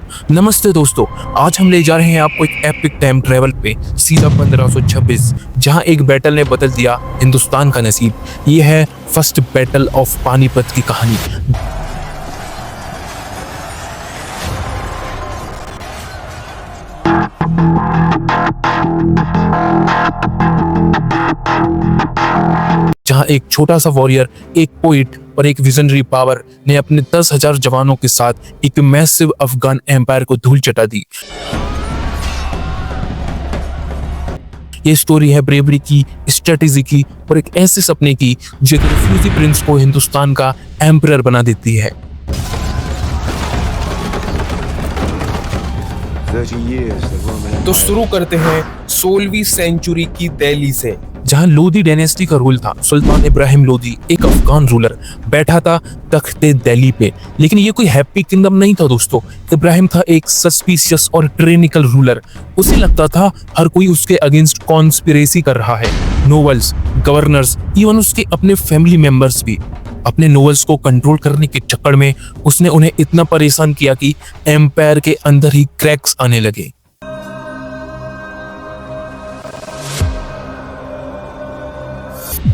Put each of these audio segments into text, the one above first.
नमस्ते दोस्तों, आज हम ले जा रहे हैं आपको एक एपिक टाइम ट्रेवल पे सीधा 1526, जहां एक बैटल ने बदल दिया हिंदुस्तान का नसीब। ये है फर्स्ट बैटल ऑफ पानीपत की कहानी। जहां एक छोटा सा वॉरियर, एक पोइट और एक विजनरी पावर ने अपने 10,000 जवानों के साथ एक मैसिव अफगान एम्पायर को धूल चटा दी। ये स्टोरी है ब्रेवरी की, स्ट्रेटेजी की और एक ऐसे सपने की जो एक रिफ्यूजी प्रिंस को हिंदुस्तान का एम्परर बना देती है। 30 years the Roman तो शुरू करते हैं 16वीं सेंचुरी की दिल्ली से, जहां लोदी डायनेस्टी का रूल था। सुल्तान इब्राहिम लोदी एक अफगान रूलर बैठा था तख्ते दिल्ली पे। लेकिन ये कोई हैप्पी किंगडम नहीं था दोस्तों। इब्राहिम था एक सस्पिशियस और ट्रेनिकल रूलर। उसे लगता था हर कोई उसके अगेंस्ट कॉन्स्पिरेसी कर रहा है। नोबल्स, गवर्नर्स, इवन उसके अपने फैमिली मेंबर्स भी। अपने नोबल्स को कंट्रोल करने के चक्कर में उसने उन्हें इतना परेशान किया कि एम्पायर के अंदर ही क्रैक्स आने लगे।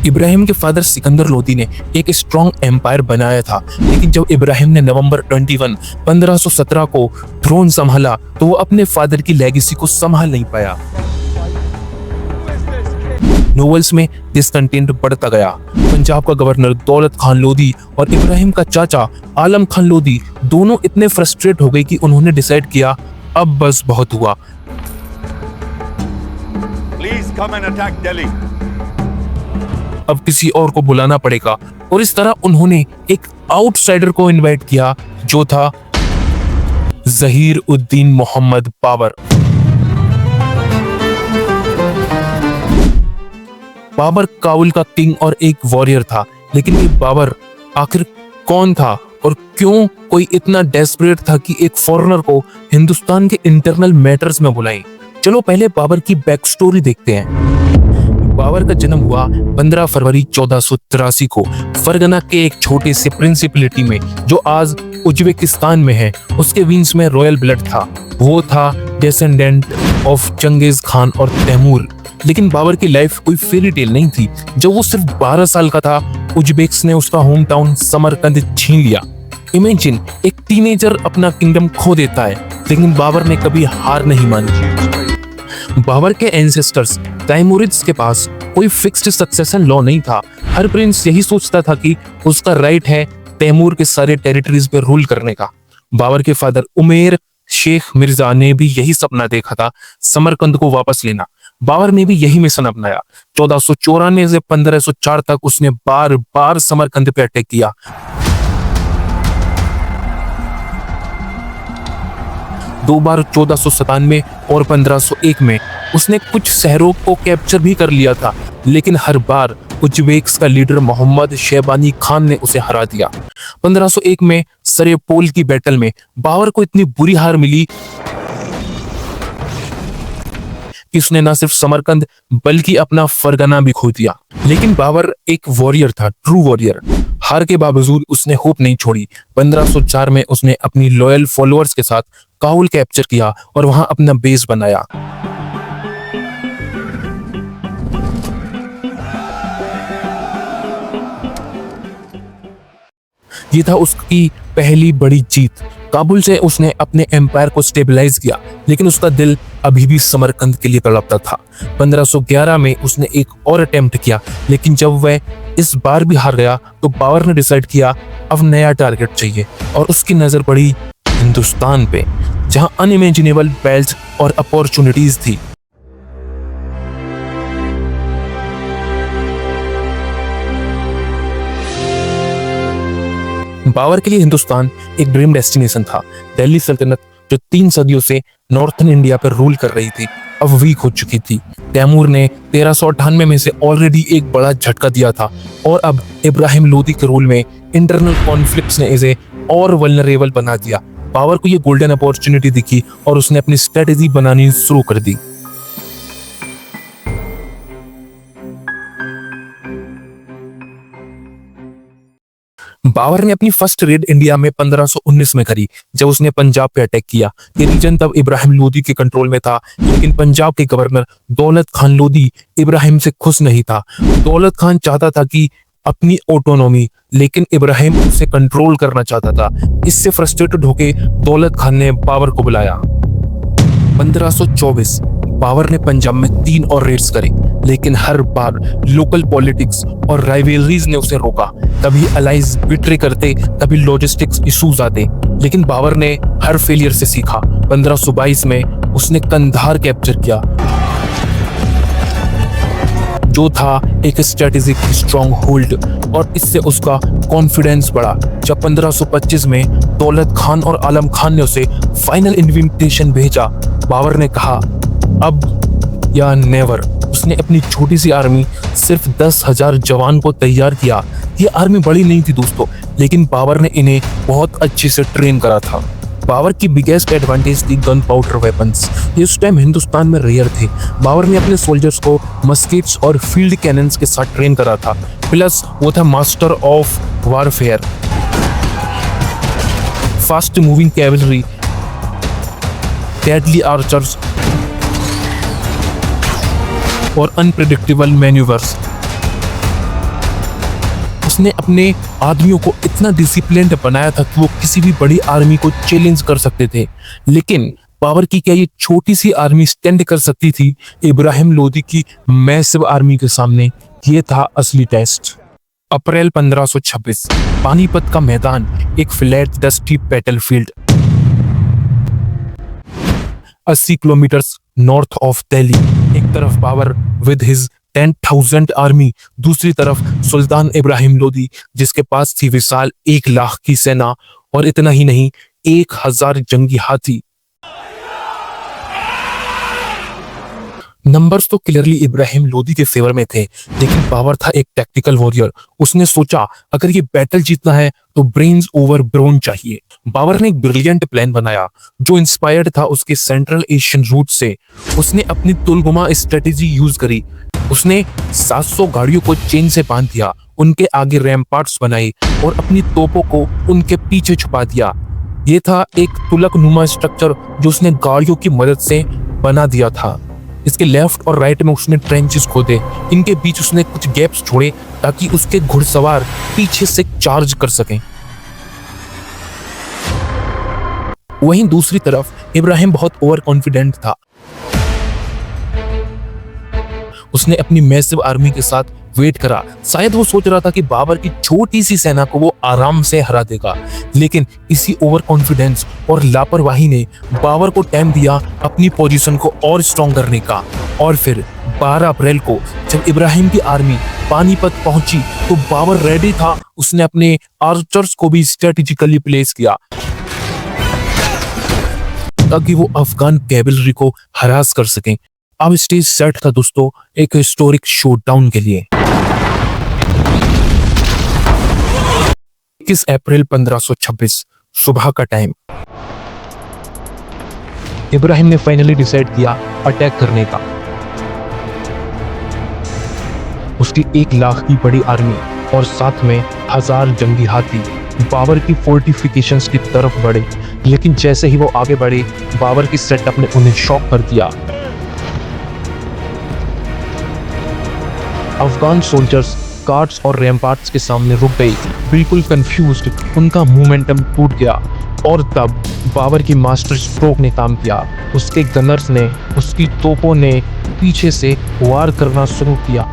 इब्राहिम के फादर सिकंदर लोदी ने एक स्ट्रॉन्ग एम्पायर बनाया था, लेकिन जब इब्राहिम ने नवंबर 21, 1517 को थ्रोन संभाला तो वो अपने फादर की लेगेसी को संभाल नहीं पाया। नोवेल्स में डिसकंटेंट बढ़ता गया। पंजाब का गवर्नर दौलत खान लोदी और इब्राहिम का चाचा आलम खान लोदी दोनों इतने फ्रस्ट्रेट हो गए कि उन्होंने डिसाइड किया अब बस बहुत हुआ। Please come and attack Delhi. अब किसी और को बुलाना पड़ेगा, और इस तरह उन्होंने एक आउटसाइडर को इनवाइट किया जो था जहीर उद्दीन मोहम्मद बाबर। बाबर काबुल का किंग और एक वॉरियर था, लेकिन ये बाबर आखिर कौन था और क्यों कोई इतना डेस्परेट था कि एक फॉरेनर को हिंदुस्तान के इंटरनल मैटर्स में बुलाएं? चलो पहले बाबर की बैक स्टोरी देखते हैं। बाबर का जन्म हुआ 15 फरवरी 1483 को फरगना के एक छोटे से प्रिंसिपलिटी में जो आज उज्बेकिस्तान में है। उसके वीन्स में रॉयल ब्लड था। वो था डिसेंडेंट ऑफ चंगेज खान और तैमूर। लेकिन बाबर की लाइफ कोई फेरी टेल नहीं थी। जब वो सिर्फ 12 साल का था, उज्बेक्स ने उसका होम टाउन समरकंद छीन लिया। इमेजिन, एक टीनेजर अपना किंगडम खो देता है, लेकिन बाबर ने कभी हार नहीं मानी। बाबर के एंसेस्टर्स तैमूरिड्स के पास कोई फिक्स्ड सक्सेशन लॉ नहीं था। हर प्रिंस यही सोचता था कि उसका राइट है तैमूर के सारे टेरिटरीज पे रूल करने का। बाबर के फादर उमेर शेख मिर्जा ने भी यही सपना देखा था, समरकंद को वापस लेना। बाबर ने भी यही मिशन अपनाया। 1494 से 1504 तक उसने बार बार समरकंद पे अटैक किया। दो बार 1497 और 1501 में उसने कुछ शहरों को कैप्चर भी कर लिया था, लेकिन हर बार उज्बेक्स का लीडर मोहम्मद शैबानी खान ने उसे हरा दिया। 1501 में सरेपोल की बैटल में बाबर को इतनी बुरी हार मिली कि उसने न सिर्फ समरकंद बल्कि अपना फरगना भी खो दिया। लेकिन बाबर एक वॉरियर था, ट्रू वॉरियर। हार के बावजूद उसने होप नहीं छोड़ी। 1504 में उसने अपनी लॉयल फॉलोअर्स के साथ काबुल कैप्चर किया और वहां अपना बेस बनाया। ये था उसकी पहली बड़ी जीत। काबुल से उसने अपने एम्पायर को स्टेबलाइज किया, लेकिन उसका दिल अभी भी समरकंद के लिए तड़पता था। 1511 में उसने एक और अटेम्प्ट किया, लेकिन जब वह इस बार भी हार गया तो बाबर ने डिसाइड किया अब नया टारगेट चाहिए, और उसकी नजर पड़ी हिंदुस्तान पे, जहां अनइमेजिनेबल बेल्ट और अपॉर्चुनिटीज थी। बाबर के लिए हिंदुस्तान एक ड्रीम डेस्टिनेशन था। दिल्ली सल्तनत जो 3 सदियों से नॉर्थन इंडिया पर रूल कर रही थी, अब वीक हो चुकी थी। तैमूर ने 1398 में से ऑलरेडी एक बड़ा झटका दिया था, और अब इब्राहिम लोदी के रूल में इंटरनल कॉन्फ्लिक्ट्स ने इसे और वल्नरेबल बना दिया। बाबर को ये गोल्डन अपॉर्चुनिटी दिखी और उसने अपनी स्ट्रेटेजी बनानी शुरू कर दी। बाबर ने अपनी फर्स्ट रेड इंडिया में 1519 में करी, जब उसने पंजाब पे अटैक किया। ये रीजन तब इब्राहिम लोदी के कंट्रोल में था, लेकिन पंजाब के गवर्नर दौलत खान लोदी इब्राहिम से खुश नहीं था। दौलत खान चाहता था कि अपनी ऑटोनॉमी, लेकिन इब्राहिम उसे कंट्रोल करना चाहता था। इससे फ्रस्ट्रेटेड होके दौलत खान ने बाबर को बुलाया। 1524 बाबर ने पंजाब में 3 और रेड्स करे, लेकिन हर बार लोकल पॉलिटिक्स और राइवलरीज ने उसे रोका। कभी अलाइज बिट्रे करते, कभी लॉजिस्टिक्स इश्यूज आते, लेकिन बाबर ने हर फेलियर से सीखा। 1522 में उसने कंधार कैप्चर किया, जो था एक स्ट्रेटेजिक स्ट्रॉन्ग होल्ड, और इससे उसका कॉन्फिडेंस बढ़ा। जब 1525 में दौलत खान और आलम खान ने उसे फाइनल इन्विटेशन भेजा, बाबर ने कहा अब या नेवर। उसने अपनी छोटी सी आर्मी, सिर्फ 10,000 जवान को तैयार किया। ये आर्मी बड़ी नहीं थी दोस्तों, लेकिन बाबर ने इन्हें बहुत अच्छे से ट्रेन करा था। बाबर की बिगेस्ट एडवांटेज थी गन पाउडर वेपन्स। ये उस टाइम हिंदुस्तान में रेयर थे। बाबर ने अपने सोल्जर्स को मस्केट्स और फील्ड कैनन्स के साथ ट्रेन करा था, प्लस वो था master of warfare. Fast moving cavalry, deadly archers और अनप्रेडिक्टेबल मैन्यूवर्स। उसने अपने आदमियों को इतना डिसिप्लिन्ड बनाया था कि वो किसी भी बड़ी आर्मी को चैलेंज कर सकते थे। लेकिन बाबर की क्या ये छोटी सी आर्मी स्टैंड कर सकती थी इब्राहिम लोदी की मैसिव आर्मी के सामने? ये था असली टेस्ट। अप्रैल 1526 पानीपत का मैदान, एक flat dusty battlefield 80 kilometre north of Delhi. एक तरफ बाबर विद हिज 10,000 आर्मी, दूसरी तरफ सुल्तान इब्राहिम लोदी, जिसके पास थी विशाल 1 लाख की सेना, और इतना ही नहीं 1,000 जंगी हाथी। नंबर्स तो क्लियरली इब्राहिम लोदी के फेवर में थे, लेकिन बाबर था एक टैक्टिकल वॉरियर। उसने सोचा अगर ये बैटल जीतना है तो ब्रेन्स ओवर ब्रोन चाहिए। बाबर ने एक ब्रिलियंट प्लान बनाया जो इंस्पायर्ड था उसके सेंट्रल एशियन रूट से। उसने अपनी तुलगुमा स्ट्रेटेजी यूज करी। उसने 700 गाड़ियों को चेन से बांध दिया, उनके आगे रैम्पार्ट्स बनाए और अपनी तोपों को उनके पीछे छुपा दिया। ये था एक तुलकनुमा स्ट्रक्चर जो उसने गाड़ियों की मदद से बना दिया था। इसके लेफ्ट और राइट में उसने ट्रेंचेस खोदे, इनके बीच उसने कुछ गैप्स छोड़े ताकि उसके घुड़सवार पीछे से चार्ज कर सकें। वहीं दूसरी तरफ इब्राहिम बहुत ओवर कॉन्फिडेंट था। उसने अपनी मैसिव आर्मी के साथ वेट करा। शायद वो सोच रहा था कि बाबर की छोटी सी सेना को वो आराम से हरा देगा, लेकिन इसी ओवर कॉन्फिडेंस और लापरवाही ने बाबर को टाइम दिया अपनी पोजीशन को और स्ट्रॉन्ग करने का। और फिर 12 अप्रैल को जब इब्राहिम की आर्मी पानीपत पहुंची तो बाबर रेडी था। उसने अपने आर्चर्स को भी स्ट्रेटेजिकली प्लेस किया ताकि वो अफगान कैवलरी को हरास कर सकें। अब स्टेज सेट था दोस्तों एक हिस्टोरिक शोडाउन के लिए। 21 अप्रैल 1526 सुबह का टाइम। इब्राहिम ने फाइनली डिसाइड किया अटैक करने का। उसकी 1 लाख की बड़ी आर्मी और साथ में 1000 जंगी हाथी बाबर की फोर्टिफिकेशंस की तरफ बढ़े, लेकिन जैसे ही वो आगे बढ़े बाबर की सेटअप ने उन्हें शॉक कर दिया। अफगान सोल्जर्स कार्ड्स और रैम्पार्ट्स के सामने रुक गई, बिल्कुल कंफ्यूज्ड। उनका मोमेंटम टूट गया और तब बाबर की मास्टर स्ट्रोक ने काम किया। उसके गनर्स ने, उसकी तोपों ने पीछे से वार करना शुरू किया।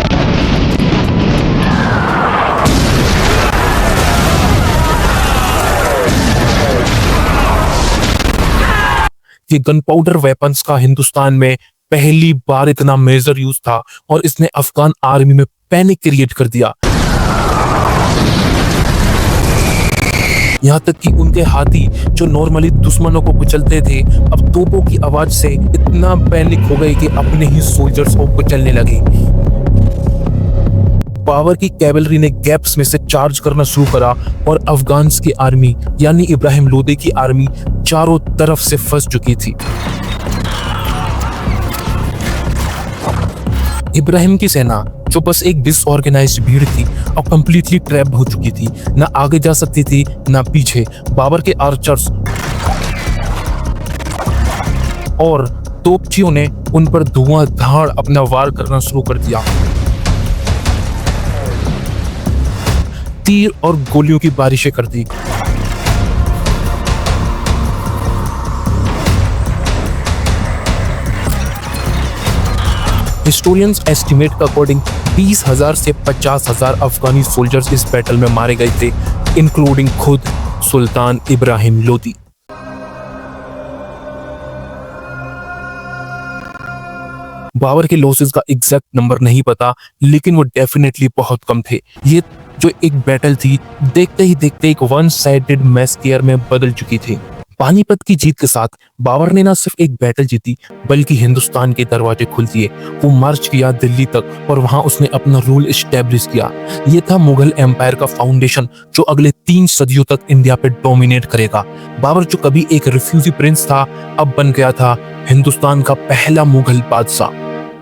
ये गन पाउडर वेपन्स का हिंदुस्तान में पहली बार इतना मेजर यूज था और इसने अफगान आर्मी में पैनिक क्रिएट कर दिया। यहाँ तक कि उनके हाथी जो नॉर्मली दुश्मनों को कुचलते थे अब तोपों की आवाज से इतना पैनिक हो गए कि अपने ही सोल्जर्स को कुचलने लगे। बाबर की कैवलरी ने गैप्स में से चार्ज करना शुरू करा और अफगान्स की आर्मी यानी इब्राहिम लोदी की आर्मी चारों तरफ से फंस चुकी थी। इब्राहिम की सेना जो बस एक डिसऑर्गेनाइज्ड भीड़ थी और कंप्लीटली ट्रैप हो चुकी थी, ना आगे जा सकती थी ना पीछे। बाबर के आर्चर्स और तोपचियों ने उन पर धुआंधार अपना वार करना शुरू कर दिया। तीर और गोलियों की बारिशें कर दी। हिस्टोरियंस एस्टिमेट के अकॉर्डिंग 20,000 से 50,000 अफगानी सोल्जर्स इस बैटल में मारे गए थे, इंक्लूडिंग खुद सुल्तान इब्राहिम लोदी। बाबर के लॉसेस का एग्जैक्ट नंबर नहीं पता, लेकिन वो डेफिनेटली बहुत कम थे। ये जो एक बैटल थी, देखते ही देखते एक वन साइडेड मैस्केयर में बदल चुकी थी। पानीपत की जीत के साथ बाबर ने ना सिर्फ एक बैटल जीती, बल्कि हिंदुस्तान के दरवाजे खुल दिए। वो मार्च किया दिल्ली तक और वहां उसने अपना रूल एस्टेब्लिश किया। ये था मुगल एम्पायर का फाउंडेशन, जो अगले 3 सदियों तक इंडिया पे डोमिनेट करेगा। बाबर जो कभी एक रिफ्यूजी प्रिंस था, अब बन गया था हिंदुस्तान का पहला मुगल बादशाह।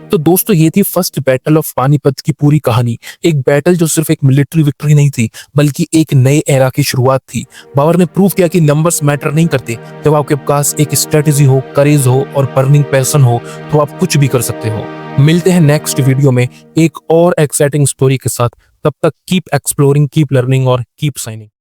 तो दोस्तों, ये थी फर्स्ट बैटल ऑफ पानीपत की पूरी कहानी। एक बैटल जो सिर्फ एक मिलिट्री विक्ट्री नहीं थी, बल्कि एक नए एरा की शुरुआत थी। बाबर ने प्रूव किया कि नंबर्स मैटर नहीं करते। जब आपके पास एक स्ट्रेटेजी हो, करेज हो और बर्निंग पैशन हो, तो आप कुछ भी कर सकते हो। मिलते हैं नेक्स्ट वीडियो में एक और एक्साइटिंग स्टोरी के साथ। तब तक कीप एक्सप्लोरिंग, कीप लर्निंग और कीप साइनिंग।